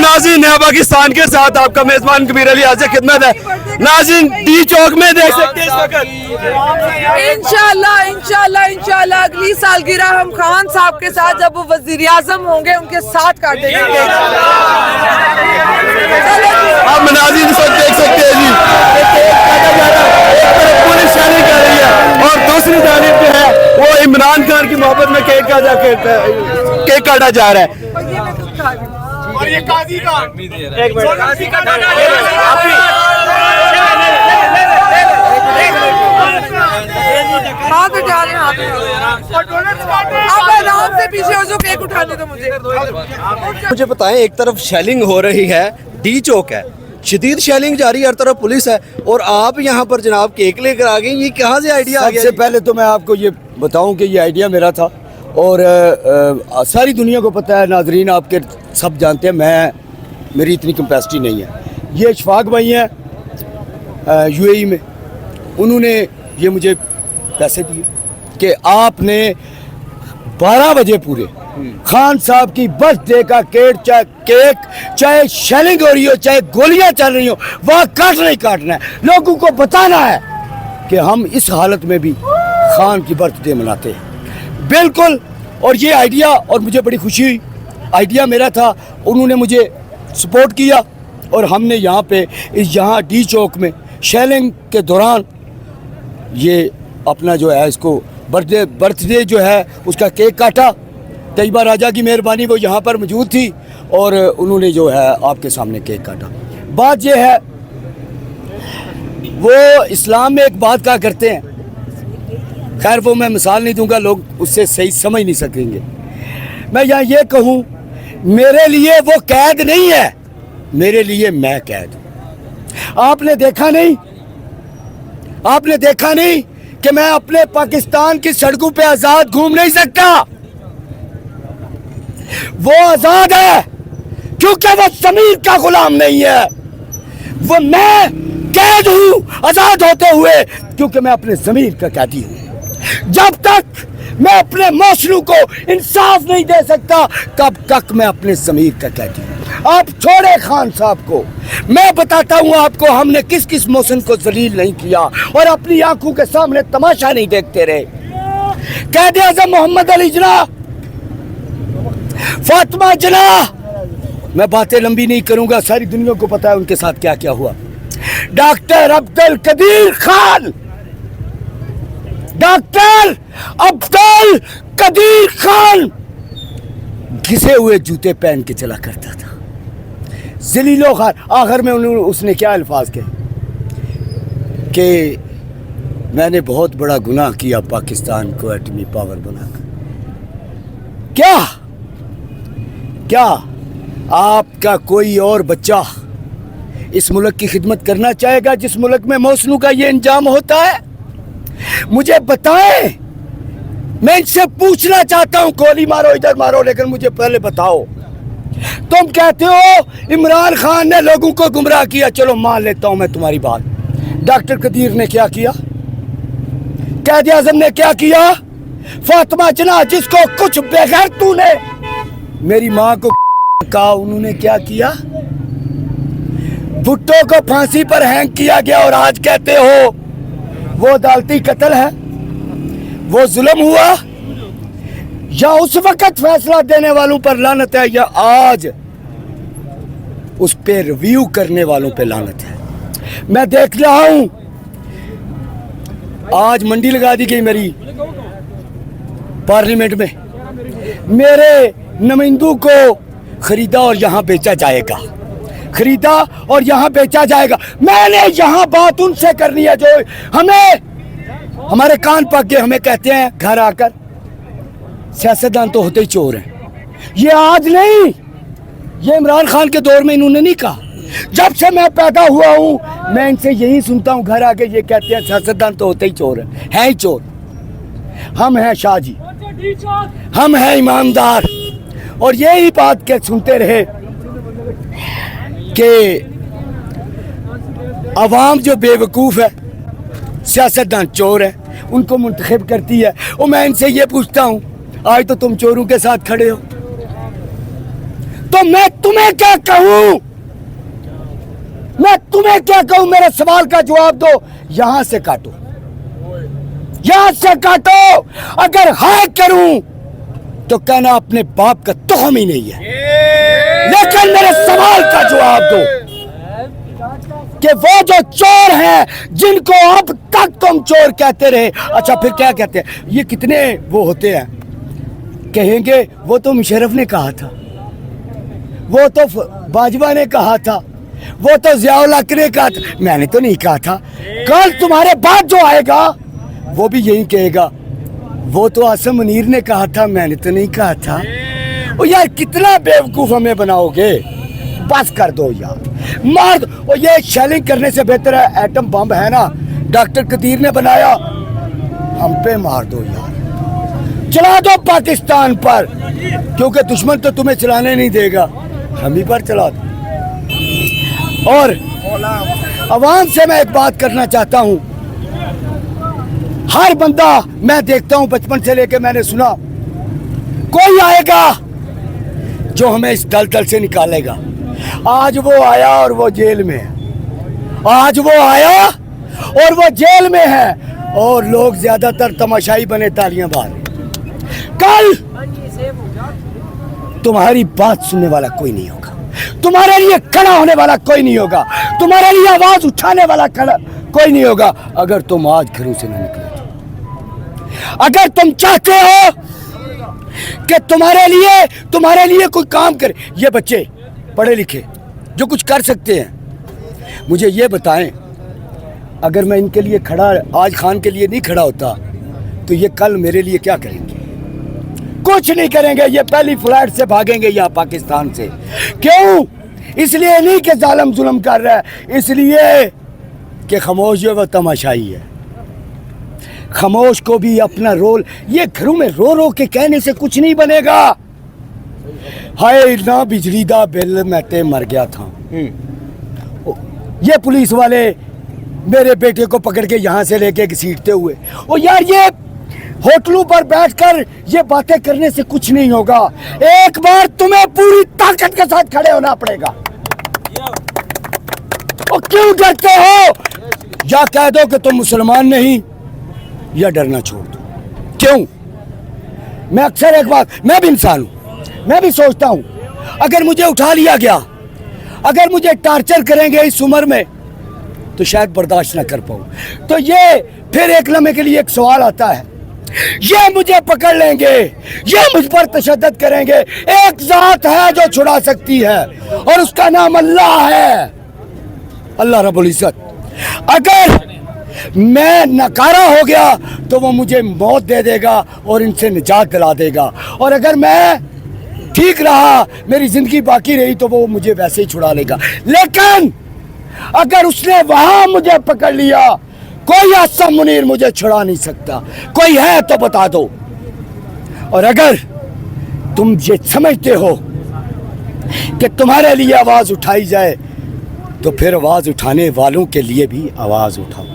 नाज़रीन है पाकिस्तान के साथ आपका मेजबान कबीर अली हाजिर खिदमत है। नाज़रीन डी चौक में देख सकते हैं इस वक्त इंशाल्लाह अगली सालगिरह हम खान साहब के साथ जब वो वजीर आजम होंगे उनके साथ काटेंगे। आप नाज़रीन इस वक्त देख सकते हैं जी, एक तरफ पुलिस शादी कर रही है और दूसरी जानिब जो है वो इमरान खान की मोहब्बत में केक काटा जा रहा है। और ये काजी का एक मिनट हाथ उठा रहे हैं आप आराम से पीछे हो जो केक उठाने दो मुझे बताएं, एक तरफ शेलिंग हो रही है, डी चौक है, शदीद शेलिंग जारी, हर तरफ पुलिस है और आप यहाँ पर जनाब केक लेकर आ गए, ये कहाँ से आइडिया आ गया? सबसे पहले तो मैं आपको ये बताऊं कि ये आइडिया मेरा था और सारी दुनिया को पता है, नाजरीन आपके सब जानते हैं, मेरी इतनी कैपेसिटी नहीं है। ये इशफाक भाई हैं यूएई में, उन्होंने ये मुझे पैसे दिए कि आपने 12 बजे पूरे खान साहब की बर्थडे का केक चाहे शेलिंग हो रही हो चाहे गोलियां चल रही हो, वह काटना है, लोगों को बताना है कि हम इस हालत में भी खान की बर्थडे मनाते हैं। बिल्कुल, और ये आइडिया, और मुझे बड़ी खुशी हुई, आइडिया मेरा था, उन्होंने मुझे सपोर्ट किया और हमने यहाँ पे यहाँ डी चौक में शेलिंग के दौरान ये अपना जो है इसको बर्थडे जो है उसका केक काटा। तैयबा राजा की मेहरबानी, वो यहाँ पर मौजूद थी और उन्होंने जो है आपके सामने केक काटा। बात ये है, वो इस्लाम में एक बात कहा करते हैं, खैर वो मैं मिसाल नहीं दूंगा, लोग उससे सही समझ नहीं सकेंगे। मैं यहाँ ये कहूँ, मेरे लिए वो कैद नहीं है, मेरे लिए मैं कैद। आपने देखा नहीं कि मैं अपने पाकिस्तान की सड़कों पे आजाद घूम नहीं सकता। वो आजाद है क्योंकि वो ज़मीर का गुलाम नहीं है, वो मैं कैद हूँ आजाद होते हुए क्योंकि मैं अपने ज़मीर का कैदी हूँ। जब तक मैं अपने मौसलू को इंसाफ नहीं दे सकता तब तक मैं अपने ज़मीर का कैदी हूँ। आप छोड़े खान साहब को, मैं बताता हूँ आपको, हमने किस किस मौसम को जलील नहीं किया और अपनी आंखों के सामने तमाशा नहीं देखते रहे। कैद आज़म मोहम्मद अली जिन्नाह, फातिमा जिन्नाह, मैं बातें लंबी नहीं करूंगा, सारी दुनिया को पता है उनके साथ क्या क्या हुआ। डॉक्टर अब्दुल कदीर खान घिसे हुए जूते पहन के चला करता था, जलीलो खान। आखिर में उसने क्या अल्फाज कहे कि मैंने बहुत बड़ा गुनाह किया पाकिस्तान को एटमी पावर बनाकर। क्या आपका कोई और बच्चा इस मुल्क की खिदमत करना चाहेगा जिस मुल्क में मौसनू का ये अंजाम होता है? मुझे बताएं, मैं इनसे पूछना चाहता हूं, गोली मारो इधर मारो, लेकिन मुझे पहले बताओ। तुम कहते हो इमरान खान ने लोगों को गुमराह किया, चलो मान लेता हूं मैं तुम्हारी बात। डॉक्टर कदीर ने क्या किया? कैद आज़म ने क्या किया? फातिमा जिन्नाह, जिसको कुछ बगैर तूने मेरी माँ को कहा, उन्होंने क्या किया? भुट्टो को फांसी पर हैंग किया गया और आज कहते हो वो अदालती कत्ल है, वो जुल्म हुआ? या उस वक्त फैसला देने वालों पर लानत है या आज उस पे रिव्यू करने वालों पे लानत है? मैं देख रहा हूं, आज मंडी लगा दी गई मेरी पार्लियामेंट में, मेरे नुमाइंदों को खरीदा और यहाँ बेचा जाएगा, मैंने यहाँ बात उनसे करनी है जो हमारे कान पक गए, हमें कहते हैं घर आकर सियासतदान तो होते ही चोर हैं। ये आज नहीं, ये इमरान खान के दौर में इन्होंने नहीं कहा। जब से मैं पैदा हुआ हूँ मैं इनसे यही सुनता हूँ, घर आके ये कहते हैं सियासतदान तो होते ही चोर हैं ही चोर। हम हैं शाह जी, हम हैं ईमानदार, और यही बात के सुनते रहे कि अवाम जो बेवकूफ़ है, सियासतदान चोर है, उनको मुंतखब करती है। और मैं इनसे ये पूछता हूँ, आज तो तुम चोरों के साथ खड़े हो, तो मैं तुम्हें क्या कहूं, मैं तुम्हें क्या कहूं? मेरे सवाल का जवाब दो। यहां से काटो, यहां से काटो। अगर हाय करूं तो कहना अपने बाप का तुम ही नहीं है, लेकिन मेरे सवाल का जवाब दो कि वो जो चोर हैं जिनको अब तक तुम चोर कहते रहे, अच्छा फिर क्या कहते हैं? ये कितने वो होते हैं, कहेंगे वो तो मुशर्रफ ने कहा था, वो तो बाजवा ने कहा था, वो तो ज़ियाउल हक ने कहा था, मैंने तो नहीं कहा था। कल तुम्हारे बाद जो आएगा वो भी यही कहेगा, वो तो आसम मुनीर ने कहा था, मैंने तो नहीं कहा था। ओ यार कितना बेवकूफ़ हमें बनाओगे, बस कर दो यार, मार दो। और ये शेलिंग करने से बेहतर है एटम बम है ना, डॉक्टर कदीर ने बनाया, हम पे मार दो यार, चला दो पाकिस्तान पर, क्योंकि दुश्मन तो तुम्हें चलाने नहीं देगा, हम ही पर चला दो। और अवाम से मैं एक बात करना चाहता हूं, हर बंदा मैं देखता हूं, बचपन से लेके मैंने सुना, कोई आएगा जो हमें इस दलदल से निकालेगा। आज वो आया और वो जेल में है, आज वो आया और वो जेल में है, और लोग ज्यादातर तमाशाई बने तालियां मार। कल तुम्हारी बात सुनने वाला कोई नहीं होगा, तुम्हारे लिए खड़ा होने वाला कोई नहीं होगा, तुम्हारे लिए आवाज उठाने वाला कोई नहीं होगा, अगर तुम आज घरों से न निकले। अगर तुम चाहते हो कि तुम्हारे लिए कोई काम करे, ये बच्चे पढ़े लिखे जो कुछ कर सकते हैं, मुझे ये बताएं, अगर मैं इनके लिए खड़ा, आज खान के लिए नहीं खड़ा होता, तो ये कल मेरे लिए क्या करेंगे? कुछ नहीं करेंगे, ये पहली फ्लाइट से भागेंगे यहाँ पाकिस्तान से। क्यों? इसलिए नहीं कि जालिम जुल्म कर रहा है, इसलिए कि खामोश जो वो तमाशाई है। खामोश को भी अपना रोल, ये घरों में रो रो के कहने से कुछ नहीं बनेगा। हाय ना बिजली दा बिल मैं ते मर गया था, ये पुलिस वाले मेरे बेटे को पकड़ के यहाँ से लेके घसीटते हुए, ओ यार ये होटलों पर बैठकर ये बातें करने से कुछ नहीं होगा। एक बार तुम्हें पूरी ताकत के साथ खड़े होना पड़ेगा। और क्यों डरते हो? या कह दो कि तुम मुसलमान नहीं, या डरना छोड़ दो। क्यों? मैं अक्सर एक बात, मैं भी इंसान हूं, मैं भी सोचता हूं, अगर मुझे उठा लिया गया, अगर मुझे टार्चर करेंगे इस उम्र में, तो शायद बर्दाश्त ना कर पाऊं। तो ये फिर एक लम्हे के लिए एक सवाल आता है, ये मुझे पकड़ लेंगे, ये मुझ पर तशद्दुद करेंगे। एक जात है जो छुड़ा सकती है, और उसका नाम अल्लाह है, अल्लाह रब्बुल इज्जत। अगर मैं नकारा हो गया तो वो मुझे मौत दे देगा और इनसे निजात दिला देगा, और अगर मैं ठीक रहा, मेरी जिंदगी बाकी रही, तो वो मुझे वैसे ही छुड़ा लेगा। लेकिन अगर उसने वहां मुझे पकड़ लिया, कोई आसम मुनीर मुझे छुड़ा नहीं सकता। कोई है तो बता दो। और अगर तुम ये समझते हो कि तुम्हारे लिए आवाज उठाई जाए, तो फिर आवाज उठाने वालों के लिए भी आवाज उठाओ।